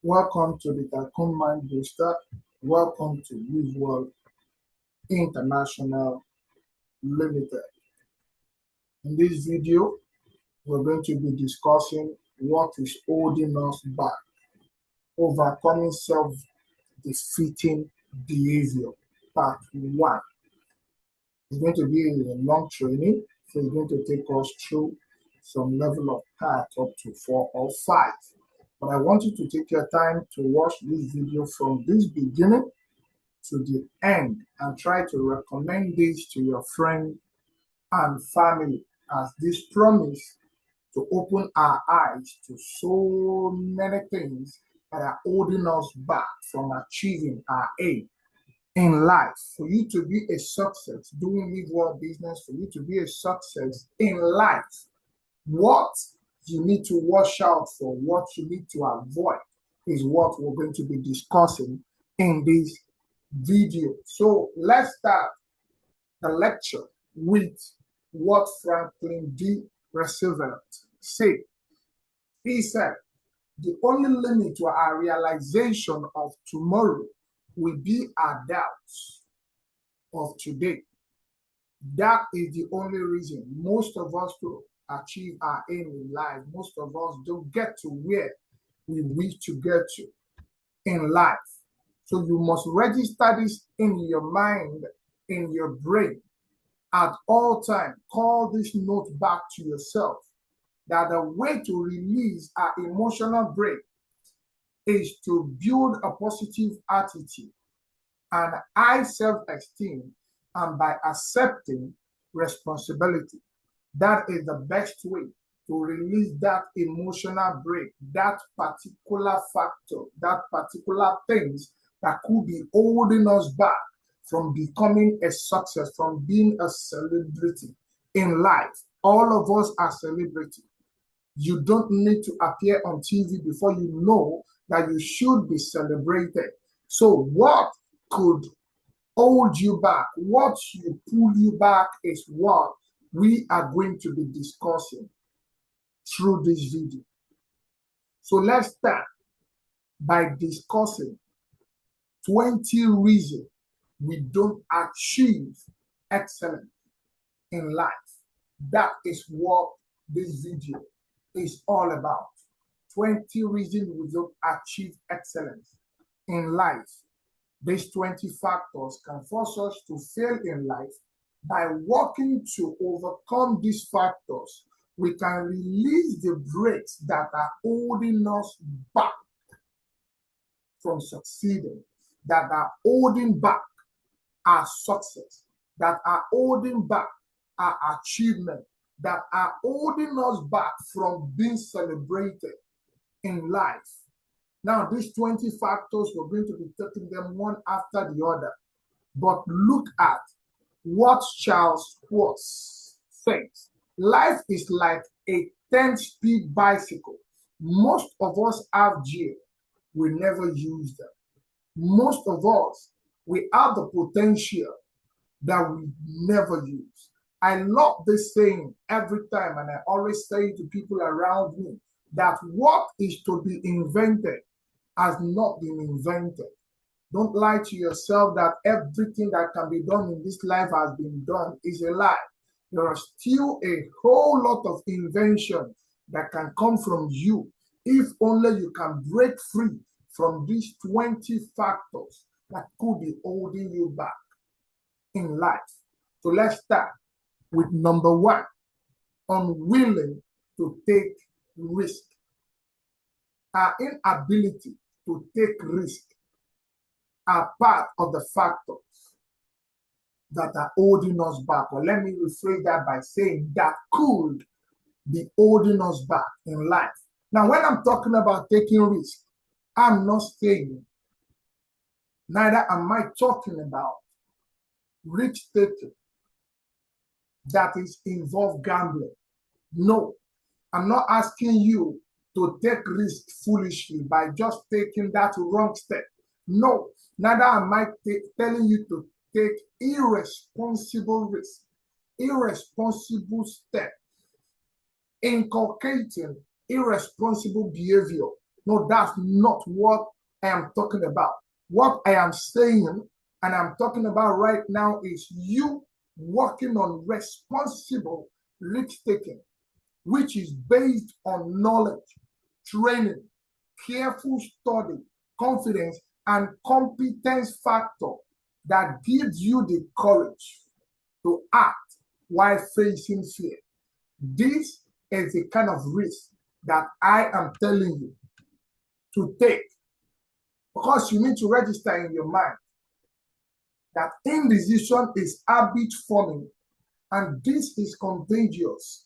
Welcome to the Tycoon Mind Booster. Welcome to Live World International Limited. In this video, we're going to be discussing what is holding us back, overcoming self-defeating behavior, part 1. It's going to be a long training, so it's going to take us through some level of part up to 4 or 5. But I want you to take your time to watch this video from this beginning to the end and try to recommend this to your friend and family, as this promise to open our eyes to so many things that are holding us back from achieving our aim in life. For you to be a success doing Live World business, for you to be a success in life, what you need to watch out for, what you need to avoid, is what we're going to be discussing in this video. So let's start the lecture with what Franklin D. Roosevelt said. He said, the only limit to our realization of tomorrow will be our doubts of today. That is the only reason most of us to achieve our aim in life, most of us don't get to where we wish to get to in life. So you must register this in your mind, in your brain, at all times. Call this note back to yourself that the way to release our emotional break is to build a positive attitude and high self-esteem, and by accepting responsibility. That is the best way to release that emotional break, that particular factor, that particular things that could be holding us back from becoming a success, from being a celebrity in life. All of us are celebrities. You don't need to appear on TV before you know that you should be celebrated. So what could hold you back, what should pull you back, is what we are going to be discussing through this video. So let's start by discussing 20 reasons we don't achieve excellence in life. That is what this video is all about. 20 reasons we don't achieve excellence in life. These 20 factors can force us to fail in life. By working to overcome these factors, we can release the brakes that are holding us back from succeeding, that are holding back our success, that are holding back our achievement, that are holding us back from being celebrated in life. Now, these 20 factors, we're going to be taking them one after the other. But look at what Charles Quartz says. Life is like a 10-speed bicycle. Most of us have gear. We never use them. Most of us, we have the potential that we never use. I love this saying every time, and I always say to people around me that what is to be invented has not been invented. Don't lie to yourself that everything that can be done in this life has been done. Is a lie. There are still a whole lot of invention that can come from you if only you can break free from these 20 factors that could be holding you back in life. So let's start with number 1, unwilling to take risk. Our inability to take risk are part of the factors that are holding us back. Or let me rephrase that by saying that could be holding us back in life. Now, when I'm talking about taking risk, I'm not saying, neither am I talking about risk-taking that is involved gambling. No, I'm not asking you to take risk foolishly by just taking that wrong step. No, neither am I telling you to take irresponsible risk, irresponsible step, inculcating irresponsible behavior No, that's not what I am talking about. What I am saying and I'm talking about right now is you working on responsible risk-taking, which is based on knowledge, training, careful study, confidence, and competence factor that gives you the courage to act while facing fear. This is the kind of risk that I am telling you to take, because you need to register in your mind that indecision is habit forming, and this is contagious.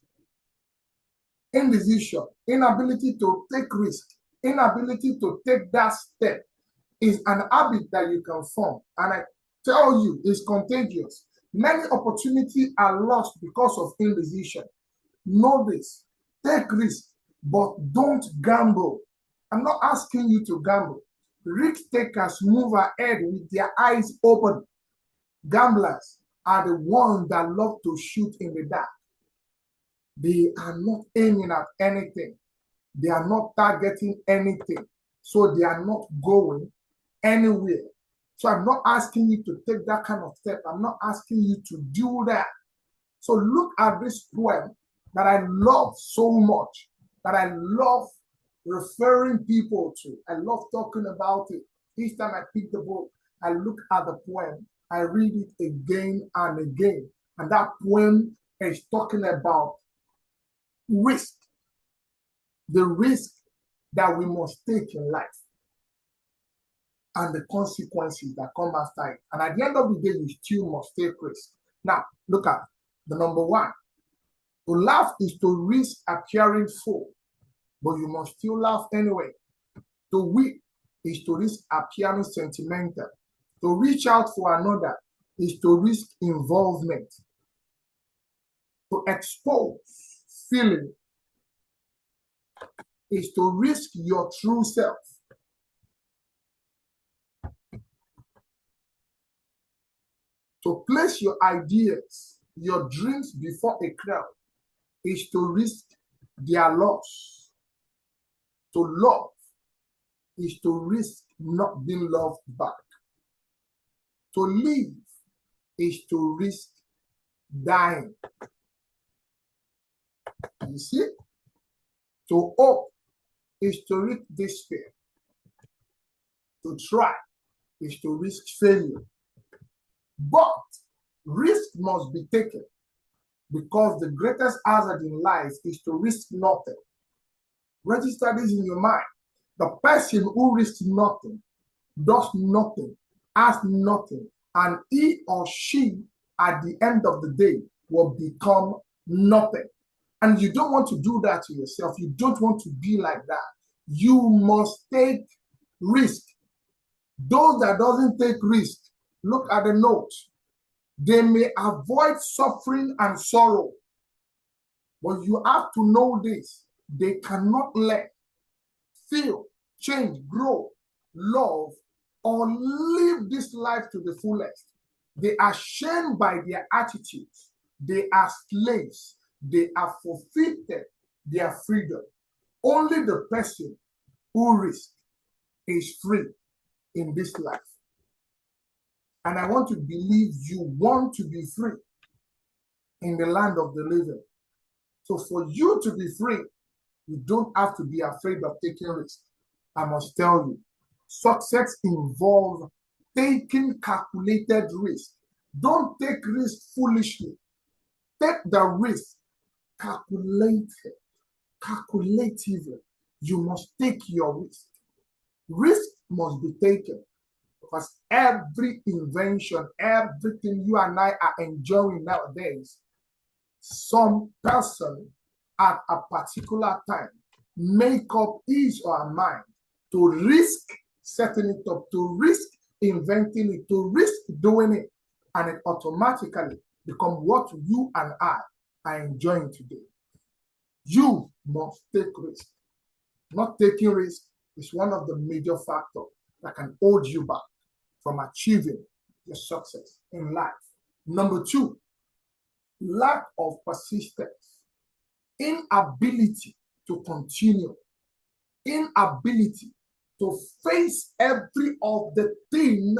Indecision, inability to take risk, inability to take that step is an habit that you can form, and I tell you, it's contagious. Many opportunities are lost because of indecision. Know this. Take risk, but don't gamble. I'm not asking you to gamble. Risk takers move ahead with their eyes open. Gamblers are the ones that love to shoot in the dark. They are not aiming at anything. They are not targeting anything. So they are not going anywhere. So I'm not asking you to take that kind of step. I'm not asking you to do that. So look at this poem that I love so much, that I love referring people to. I love talking about it. Each time I pick the book, I look at the poem, I read it again and again. And that poem is talking about risk, the risk that we must take in life, and the consequences that come after it. And at the end of the day, you still must take risk. Now, look at the number one. To laugh is to risk appearing full, but you must still laugh anyway. To weep is to risk appearing sentimental. To reach out for another is to risk involvement. To expose feeling is to risk your true self. To place your ideas, your dreams before a crowd is to risk their loss. To love is to risk not being loved back. To live is to risk dying. You see? To hope is to risk despair. To try is to risk failure. But risk must be taken, because the greatest hazard in life is to risk nothing. Register this in your mind. The person who risks nothing, does nothing, has nothing, and he or she at the end of the day will become nothing. And you don't want to do that to yourself. You don't want to be like that. You must take risk. Those that doesn't take risk, look at the note. They may avoid suffering and sorrow, but you have to know this. They cannot learn, feel, change, grow, love, or live this life to the fullest. They are shamed by their attitudes. They are slaves. They are forfeited their freedom. Only the person who risks is free in this life. And I want to believe you want to be free in the land of the living. So for you to be free, you don't have to be afraid of taking risks. I must tell you, success involves taking calculated risk. Don't take risk foolishly. Take the risk calculatively. You must take your risk. Risk must be taken, because every invention, everything you and I are enjoying nowadays, some person at a particular time make up his or her mind to risk setting it up, to risk inventing it, to risk doing it, and it automatically become what you and I are enjoying today. You must take risk. Not taking risk is one of the major factors that can hold you back from achieving your success in life. Number two, lack of persistence, inability to continue, inability to face every of the thing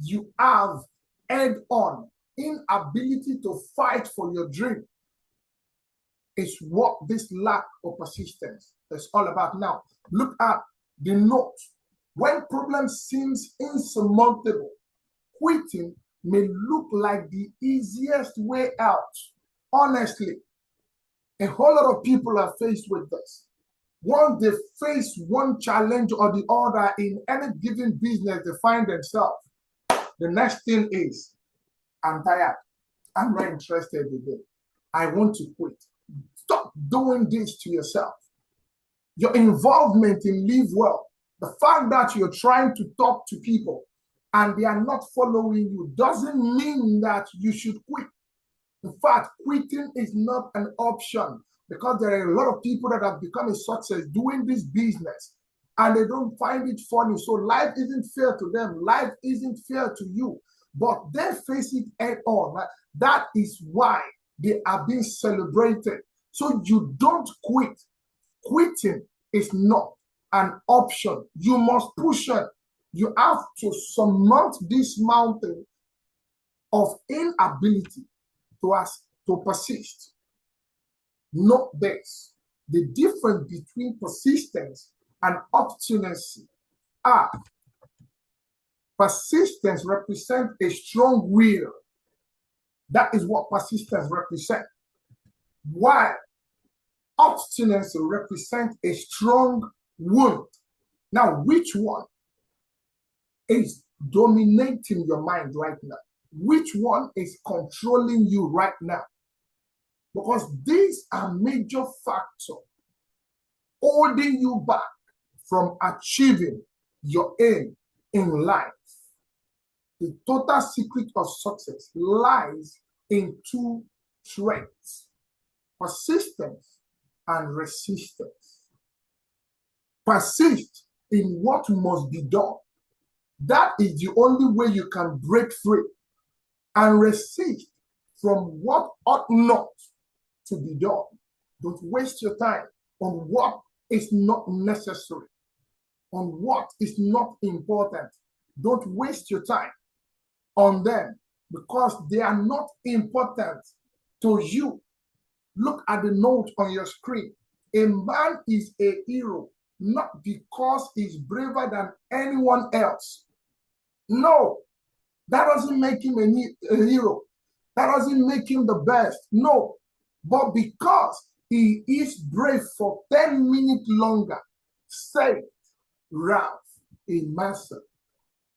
you have head on, inability to fight for your dream, is what this lack of persistence is all about. Now, look at the note. When problem seems insurmountable, quitting may look like the easiest way out. Honestly, a whole lot of people are faced with this. Once they face one challenge or the other in any given business they find themselves, the next thing is, I'm tired. I'm not interested again. I want to quit. Stop doing this to yourself. Your involvement in Live Well, the fact that you're trying to talk to people and they are not following you, doesn't mean that you should quit. In fact, quitting is not an option, because there are a lot of people that have become a success doing this business and they don't find it funny. So life isn't fair to them. Life isn't fair to you, but they face it head on. That is why they are being celebrated. So you don't quit. Quitting is not an option. You must push it. You have to surmount this mountain of inability to persist. Note this: the difference between persistence and obstinacy are: persistence represents a strong will. That is what persistence represents. While obstinacy represents a strong wound. Now, which one is dominating your mind right now? Which one is controlling you right now? Because these are major factors holding you back from achieving your aim in life. The total secret of success lies in two traits: persistence and resistance. Persist in what must be done. That is the only way you can break free. And resist from what ought not to be done. Don't waste your time on what is not necessary, on what is not important. Don't waste your time on them, because they are not important to you. Look at the note on your screen. A man is a hero not because he's braver than anyone else. No, that doesn't make him a hero. That doesn't make him the best. No, but because he is brave for 10 minutes longer, said Ralph Ellison.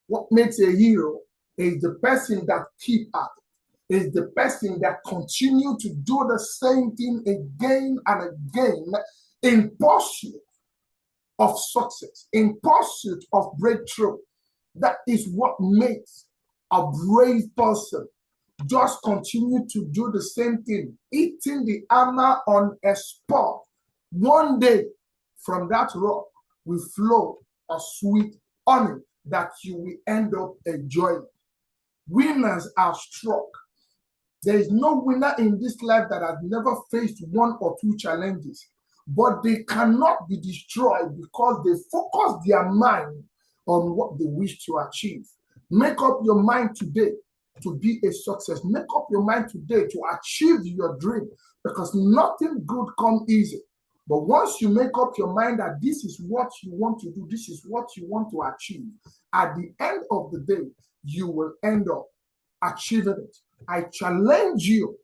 What makes a hero is the person that keep at it, is the person that continue to do the same thing again and again in pursuit of success, in pursuit of breakthrough. That is what makes a brave person. Just continue to do the same thing, eating the hammer on a spot. One day, from that rock will flow a sweet honey that you will end up enjoying. Winners are struck. There is no winner in this life that has never faced one or two challenges, but they cannot be destroyed because they focus their mind on what they wish to achieve. Make up your mind today to be a success. Make up your mind today to achieve your dream, because nothing good comes easy. But once you make up your mind that this is what you want to do, this is what you want to achieve, at the end of the day, you will end up achieving it. I challenge you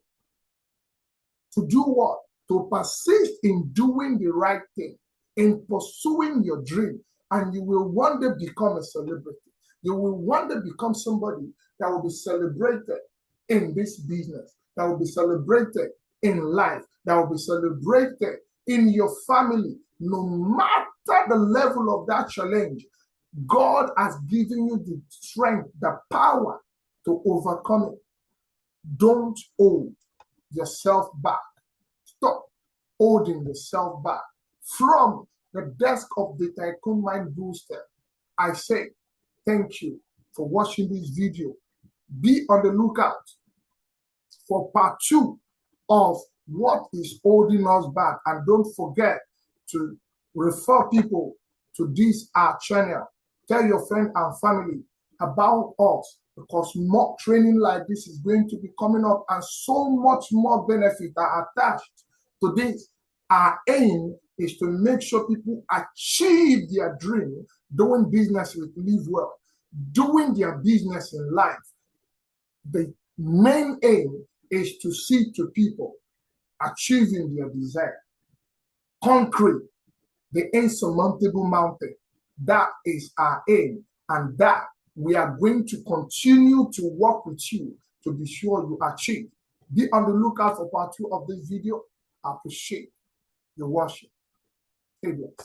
to do what? To persist in doing the right thing, in pursuing your dream, and you will one day become a celebrity. You will one day become somebody that will be celebrated in this business, that will be celebrated in life, that will be celebrated in your family. No matter the level of that challenge, God has given you the strength, the power to overcome it. Don't hold yourself back. Stop holding yourself back. From the desk of the Tycoon Mind Booster, I say thank you for watching this video. Be on the lookout for part 2 of what is holding us back. And don't forget to refer people to this our channel. Tell your friend and family about us, because more training like this is going to be coming up, and so much more benefits are attached to this. Our aim is to make sure people achieve their dream doing business with Live Well, doing their business in life. The main aim is to see to people achieving their desire, conquering the insurmountable mountain. That is our aim, and that we are going to continue to work with you to be sure you achieve. Be on the lookout for part 2 of this video. I appreciate your watching. Stay blessed.